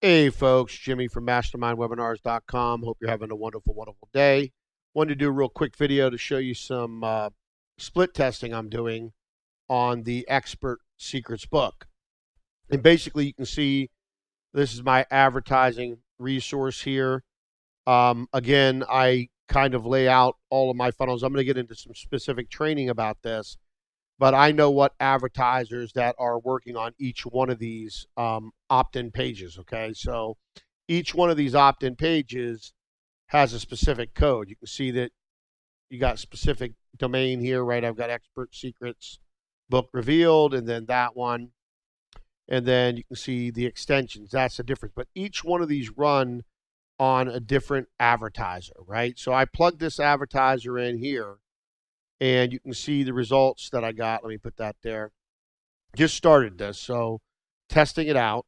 Hey folks, Jimmy from MastermindWebinars.com. Hope you're having a wonderful, wonderful day. Wanted to do a real quick video to show you some split testing I'm doing on the Expert Secrets book. And basically you can see this is my advertising resource here. Again, I kind of lay out all of my funnels. I'm going to get into some specific training about this, but I know what advertisers that are working on each one of these opt-in pages, okay? So each one of these opt-in pages has a specific code. You can see that you got specific domain here, right? I've got Expert Secrets Book Revealed, and then that one. And then you can see the extensions. That's the difference. But each one of these run on a different advertiser, right? So I plug this advertiser in here, and you can see the results that I got. Let me put that there. Just started this, so testing it out.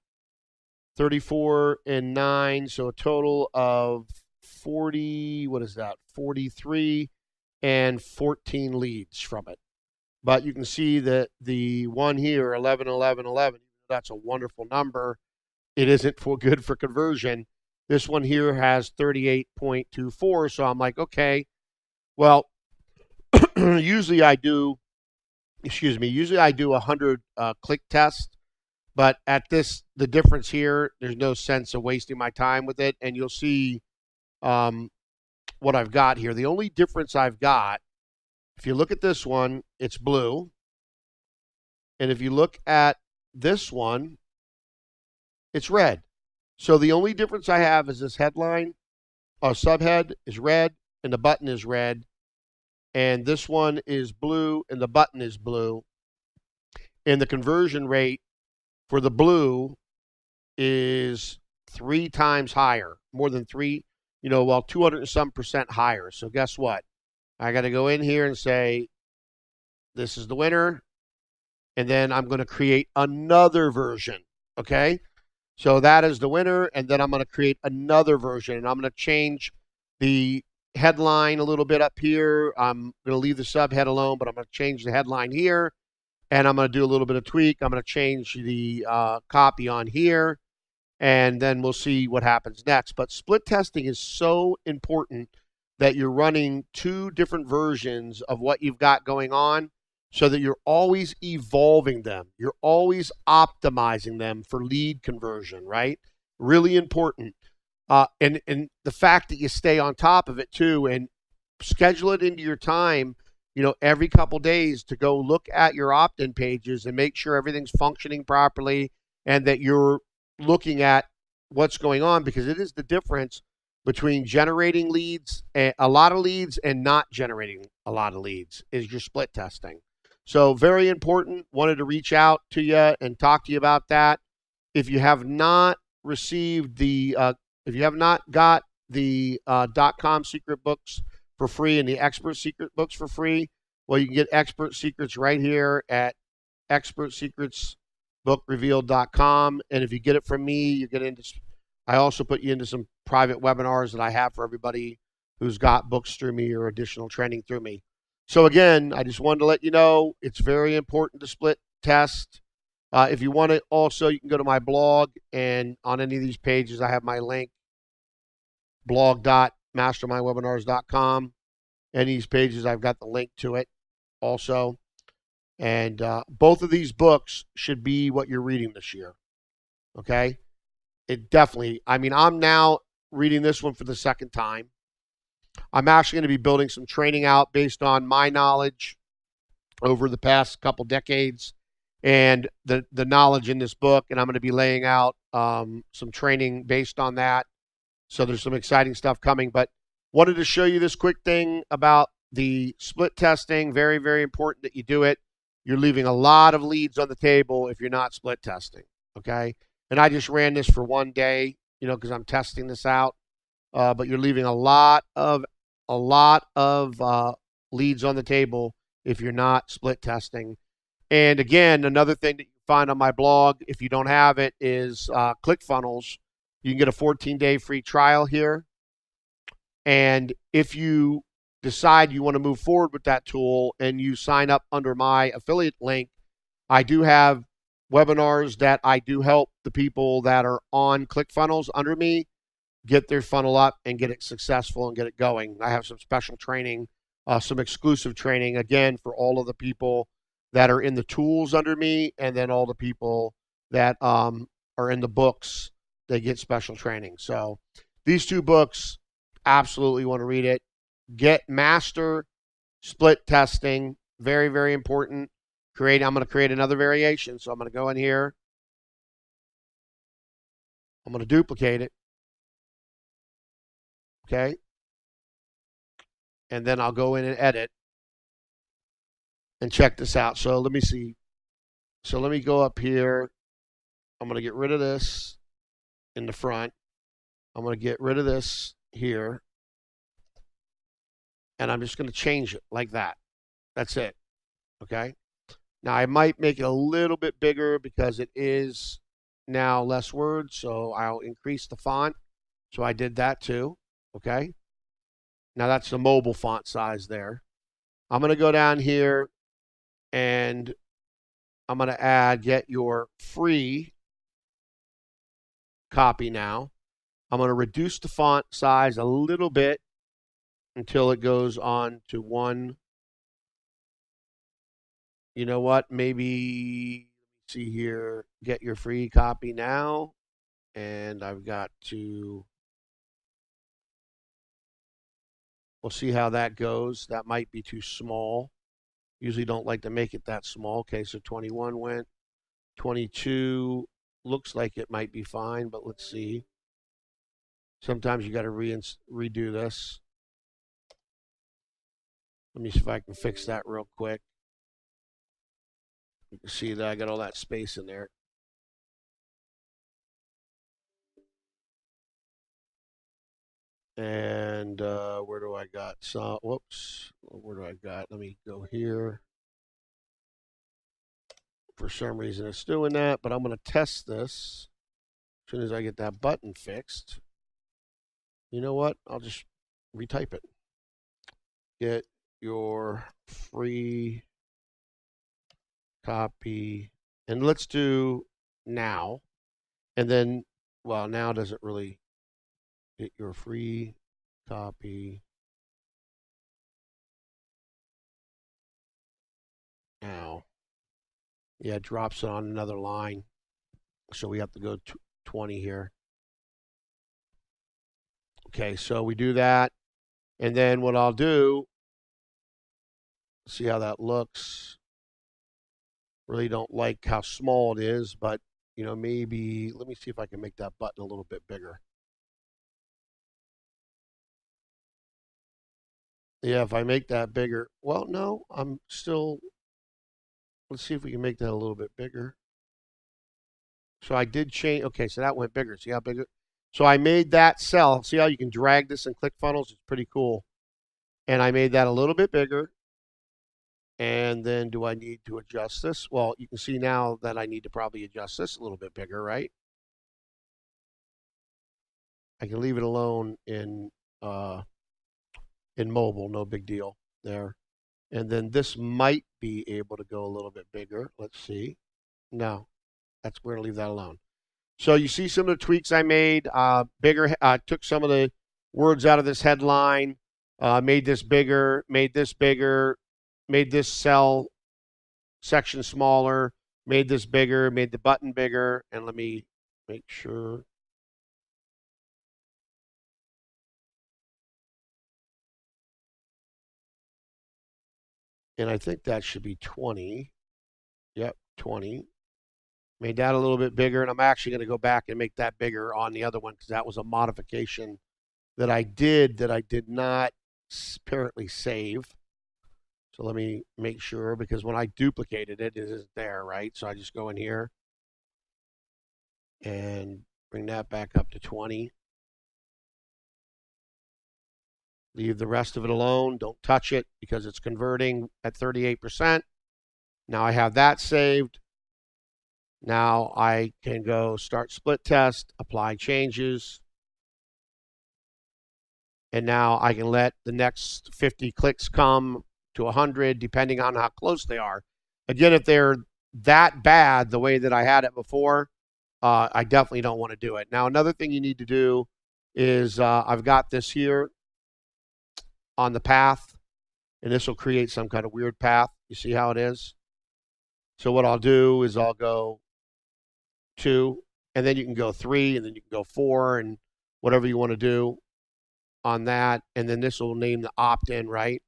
34 and 9, so a total of 40, what is that? 43 and 14 leads from it. But you can see that the one here, 11, 11, 11, that's a wonderful number. It isn't good for conversion. This one here has 38.24, so I'm like, okay, well, usually I do 100 click test, but at this, the difference here, there's no sense of wasting my time with it. And you'll see what I've got here. The only difference I've got, if you look at this one, it's blue. And if you look at this one, it's red. So the only difference I have is this headline, subhead is red, and the button is red. And this one is blue, and the button is blue. And the conversion rate for the blue is 3 times higher, more than 3, 200 and some percent higher. So guess what? I got to go in here and say, this is the winner. And then I'm going to create another version, okay? So that is the winner, and then I'm going to create another version, and I'm going to change the headline a little bit up here. I'm going to leave the subhead alone, but I'm going to change the headline here, and I'm going to do a little bit of tweak. I'm going to change the copy on here, and then we'll see what happens next. But split testing is so important that you're running 2 different versions of what you've got going on, so that you're always evolving them. You're always optimizing them for lead conversion, right? Really important. And the fact that you stay on top of it too, and schedule it into your time, every couple days to go look at your opt-in pages and make sure everything's functioning properly and that you're looking at what's going on, because it is the difference between generating leads, a lot of leads, and not generating a lot of leads is your split testing. So very important. Wanted to reach out to you and talk to you about that. If you have not received the, if you have not got the .com secret books for free and the Expert Secret books for free, well, you can get Expert Secrets right here at expertsecretsbookrevealed.com. And if you get it from me, you get into, I also put you into some private webinars that I have for everybody who's got books through me or additional training through me. So again, I just wanted to let you know it's very important to split test. If you want to also, you can go to my blog, and on any of these pages, I have my link, blog.mastermindwebinars.com. Any of these pages, I've got the link to it also. And both of these books should be what you're reading this year, okay? It definitely, I'm now reading this one for the second time. I'm actually going to be building some training out based on my knowledge over the past couple decades and the knowledge in this book, and I'm going to be laying out some training based on that. So there's some exciting stuff coming, but wanted to show you this quick thing about the split testing. Very, very important that you do it. You're leaving a lot of leads on the table if you're not split testing, okay? And I just ran this for one day, because I'm testing this out. But you're leaving a lot of leads on the table if you're not split testing. And again, another thing that you find on my blog, if you don't have it, is ClickFunnels. You can get a 14-day free trial here. And if you decide you want to move forward with that tool and you sign up under my affiliate link, I do have webinars that I do help the people that are on ClickFunnels under me get their funnel up and get it successful and get it going. I have some special training, some exclusive training, again, for all of the people that are in the tools under me, and then all the people that are in the books, they get special training. So these 2 books, absolutely want to read it. Master split testing, very, very important. I'm going to create another variation. So I'm going to go in here. I'm going to duplicate it. Okay. And then I'll go in and edit and check this out. So let me see. So let me go up here. I'm going to get rid of this in the front. I'm going to get rid of this here. And I'm just going to change it like that. That's it. Okay. Now I might make it a little bit bigger because it is now less words. So I'll increase the font. So I did that too. Okay. Now that's the mobile font size there. I'm going to go down here and I'm going to get your free copy now. I'm going to reduce the font size a little bit until it goes on to 1. You know what? Maybe, see here, get your free copy now. And I've got to, we'll see how that goes. That might be too small. Usually don't like to make it that small. Okay, so 21 went. 22 looks like it might be fine, but let's see. Sometimes you got to redo this. Let me see if I can fix that real quick. You can see that I got all that space in there. And where do I got? So, whoops. Where do I got? Let me go here. For some reason it's doing that, but I'm going to test this as soon as I get that button fixed. You know what? I'll just retype it. Get your free copy. And let's do now. And then, well, now doesn't really get your free copy now. Yeah, it drops it on another line. So we have to go to 20 here. Okay, so we do that. And then what I'll do, see how that looks. Really don't like how small it is, but, you know, maybe, let me see if I can make that button a little bit bigger. Yeah, if I make that bigger, well, no, I'm still, let's see if we can make that a little bit bigger. So I did change, okay, so that went bigger. See how big it, so I made that cell. See how you can drag this in ClickFunnels? It's pretty cool. And I made that a little bit bigger. And then do I need to adjust this? Well, you can see now that I need to probably adjust this a little bit bigger, right? I can leave it alone in mobile, no big deal there. And then this might be able to go a little bit bigger. Let's see. No, we're going to leave that alone. So you see some of the tweaks I made. Bigger. Took some of the words out of this headline. Made this bigger. Made this bigger. Made this cell section smaller. Made this bigger. Made the button bigger. And let me make sure. And I think that should be 20. Yep, 20. Made that a little bit bigger, and I'm actually going to go back and make that bigger on the other one because that was a modification that I did not apparently save. So let me make sure, because when I duplicated it, it isn't there, right? So I just go in here and bring that back up to 20. Leave the rest of it alone. Don't touch it because it's converting at 38%. Now I have that saved. Now I can go start split test, apply changes. And now I can let the next 50 clicks come to 100, depending on how close they are. Again, if they're that bad the way that I had it before, I definitely don't want to do it. Now, another thing you need to do is I've got this here on the path, and this will create some kind of weird path. You see how it is? So what I'll do is I'll go 2, and then you can go 3, and then you can go 4, and whatever you want to do on that. And then this will name the opt-in, right?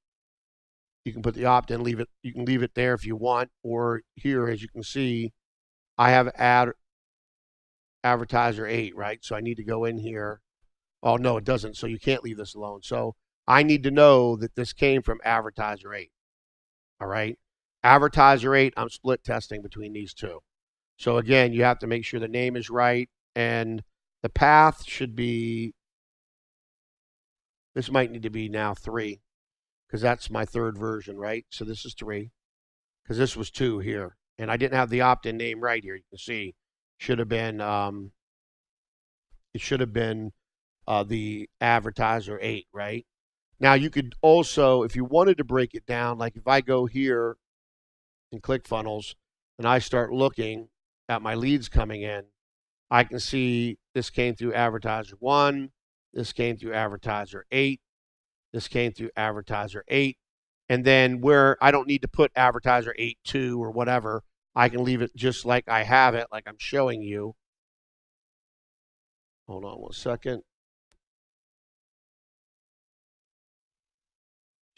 You can put the opt-in, leave it. You can leave it there if you want, or here, as you can see, I have advertiser 8, right? So I need to go in here. Oh, no, it doesn't. So you can't leave this alone. So I need to know that this came from advertiser 8. All right. Advertiser 8, I'm split testing between these two. So again, you have to make sure the name is right, and the path should be, this might need to be now 3, because that's my 3rd version, right? So this is 3, because this was 2 here, and I didn't have the opt-in name right here. You can see should have been it should have been the advertiser 8, right? Now you could also, if you wanted to break it down, like if I go here in ClickFunnels and I start looking at my leads coming in, I can see this came through advertiser 1, this came through advertiser 8, this came through advertiser 8, and then where I don't need to put advertiser 8.2 or whatever, I can leave it just like I have it, like I'm showing you. Hold on one second.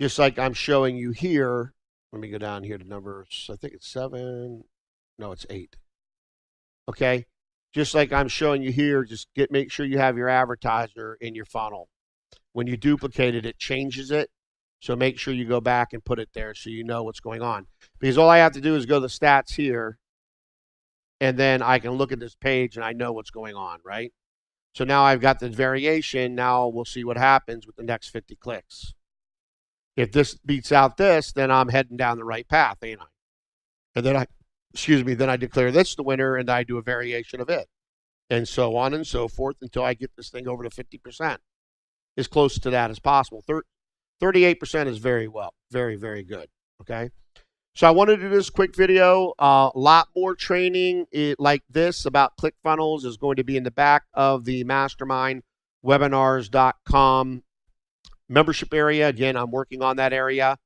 Just like I'm showing you here. Let me go down here to numbers. I think it's 7. No, it's 8. Okay. Just like I'm showing you here, just make sure you have your advertiser in your funnel. When you duplicate it, it changes it. So make sure you go back and put it there so you know what's going on. Because all I have to do is go to the stats here, and then I can look at this page and I know what's going on, right? So now I've got the variation. Now we'll see what happens with the next 50 clicks. If this beats out this, then I'm heading down the right path, ain't I? And then then I declare this the winner, and I do a variation of it, and so on and so forth until I get this thing over to 50%, as close to that as possible. 38% is very well, very, very good. Okay. So I wanted to do this quick video. A lot more training like this about ClickFunnels is going to be in the back of the Mastermind webinars.com membership area. Again, I'm working on that area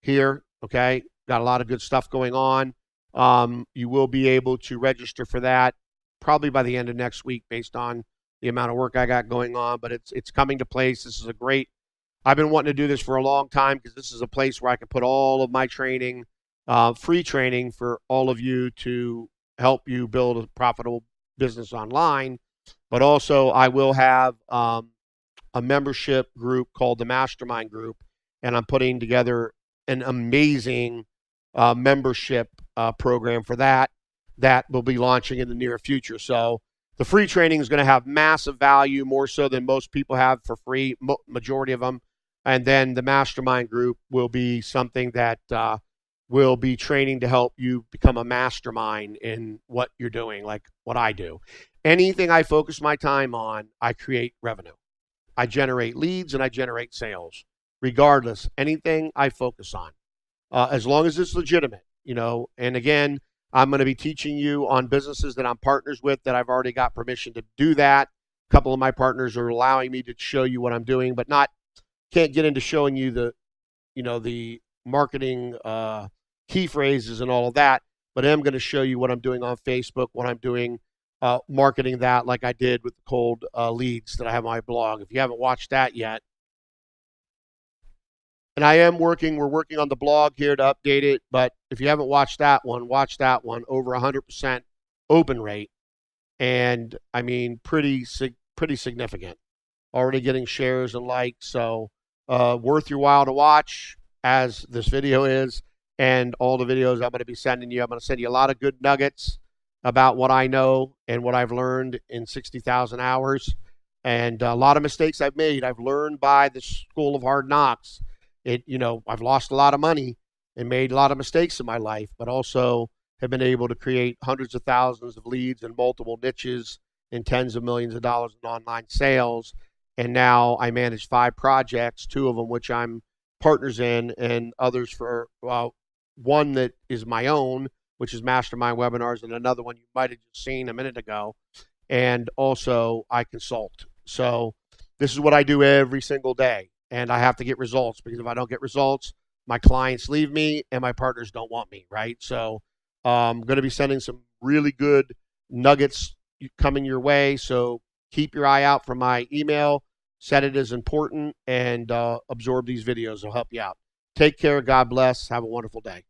here. Okay. Got a lot of good stuff going on. You will be able to register for that probably by the end of next week based on the amount of work I got going on, but it's coming to place. This is a great, I've been wanting to do this for a long time because this is a place where I can put all of my training, free training for all of you to help you build a profitable business online. But also I will have a membership group called the Mastermind group, and I'm putting together an amazing membership program for that will be launching in the near future. So the free training is going to have massive value, more so than most people have for free, majority of them. And then the Mastermind group will be something that will be training to help you become a mastermind in what you're doing, like what I do. Anything I focus my time on, I create revenue. I generate leads and I generate sales. Regardless, anything I focus on, as long as it's legitimate, you know. And again, I'm going to be teaching you on businesses that I'm partners with that I've already got permission to do that. A couple of my partners are allowing me to show you what I'm doing, but can't get into showing you the marketing key phrases and all of that. But I'm going to show you what I'm doing on Facebook, what I'm doing marketing that, like I did with the cold leads that I have on my blog. If you haven't watched that yet, and we're working on the blog here to update it. But if you haven't watch that one, over 100% open rate. And I mean, pretty significant. Already getting shares and likes. So worth your while to watch, as this video is, and all the videos I'm going to be sending you. I'm going to send you a lot of good nuggets about what I know and what I've learned in 60,000 hours. And a lot of mistakes I've made, I've learned by the school of hard knocks. I've lost a lot of money and made a lot of mistakes in my life, but also have been able to create hundreds of thousands of leads in multiple niches and tens of millions of dollars in online sales. And now I manage 5 projects, 2 of them which I'm partners in, and others for one that is my own, which is Mastermind webinars, and another one you might have just seen a minute ago. And also I consult. So this is what I do every single day. And I have to get results, because if I don't get results, my clients leave me and my partners don't want me, right? So I'm going to be sending some really good nuggets coming your way. So keep your eye out for my email. Set it as important and absorb these videos. They'll help you out. Take care. God bless. Have a wonderful day.